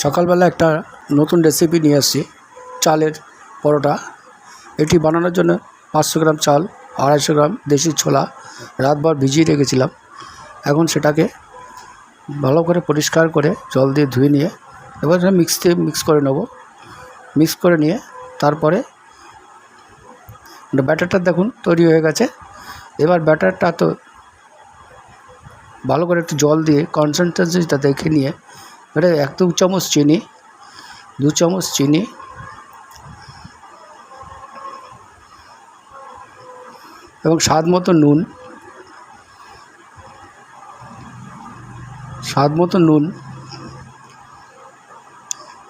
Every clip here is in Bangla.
সকালবেলা একটা নতুন রেসিপি নিয়ে আসছি চালের পরোটা। এটি বানানোর জন্য 500 গ্রাম চাল, 250 গ্রাম দেশি ছোলা রাতভর ভিজিয়ে রেখেছিলাম। এখন সেটাকে ভালো করে পরিষ্কার করে জল দিয়ে ধুয়ে নিয়ে এবার মিক্স করে নেব। মিক্স করে নিয়ে তারপরে ব্যাটারটা দেখুন তৈরি হয়ে গেছে। এবার ব্যাটারটা তো ভালো করে একটু জল দিয়ে কনসেন্ট্রেশনটা দেখে নিয়ে এটা 1-2 চামচ চিনি, 2 চামচ চিনি এবং স্বাদ মতো নুন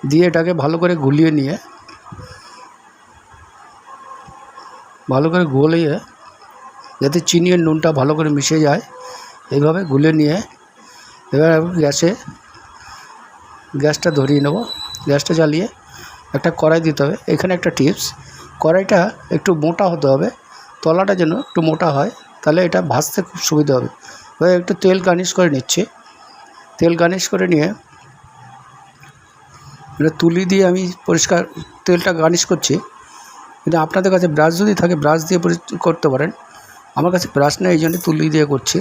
দিয়ে এটাকে ভালো করে গুলিয়ে নিয়ে যাতে চিনি আর নুনটা ভালো করে মিশে যায় এইভাবে গুলে নিয়ে এবার গ্যাসটা ধরিয়ে নেব। গ্যাসটা জ্বালিয়ে একটা কড়াই দিতে হবে। এখানে একটা টিপস, কড়াইটা একটু মোটা হতে হবে, তলাটা যেন একটু মোটা হয়, তাহলে এটা ভাজতে খুব সুবিধা হবে। এবার একটু তেল গার্নিশ করে নিচ্ছি। তেল গার্নিশ করে নিয়ে তুলি দিয়ে আমি পরিষ্কার তেলটা গার্নিশ করছি। কিন্তু আপনাদের কাছে ব্রাশ যদি থাকে ব্রাশ দিয়ে করতে পারেন, আমার কাছে ব্রাশ নেই, এই জন্য তুলি দিয়ে করছি।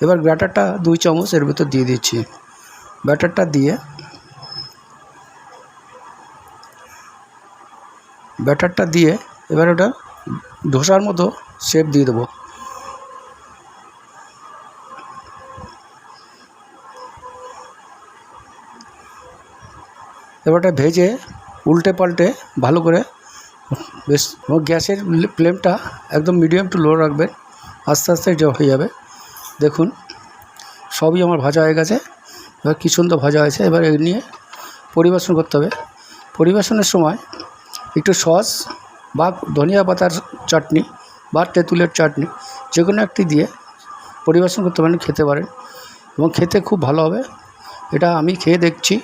এবার ব্যাটারটা 2 চামচ এর ভিতর দিয়ে দিচ্ছি। ব্যাটারটা দিয়ে এবার ওটা ধোসার মতো শেপ দিয়ে দেবো। এবারটা ভেজে উল্টে পাল্টে ভালো করে বেশ গ্যাসের ফ্লেমটা একদম মিডিয়াম টু লো রাখবেন, আস্তে আস্তে এটা হয়ে যাবে। দেখুন সবই আমার ভাজা হয়ে গেছে। এবার কী সুন্দর ভাজা হয়েছে। এবার এই নিয়ে পরিবেশন করতে হবে। পরিবেশনের সময় একটু সস বা ধনিয়া পাতার চাটনি বা তেঁতুলের চাটনি যে কোনো একটি দিয়ে পরিবেশন করতে পারেন, খেতে পারেন এবং খেতে খুব ভালো হবে। এটা আমি খেয়ে দেখছি।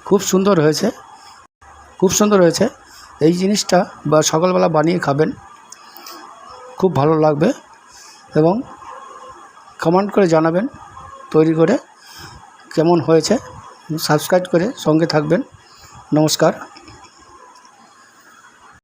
খুব সুন্দর হয়েছে। এই জিনিসটা বা সকালবেলা বানিয়ে খাবেন, খুব ভালো লাগবে এবং কমেন্ট করে জানাবেন তৈরি করে কেমন হয়েছে। সাবস্ক্রাইব করে সঙ্গে থাকবেন। নমস্কার।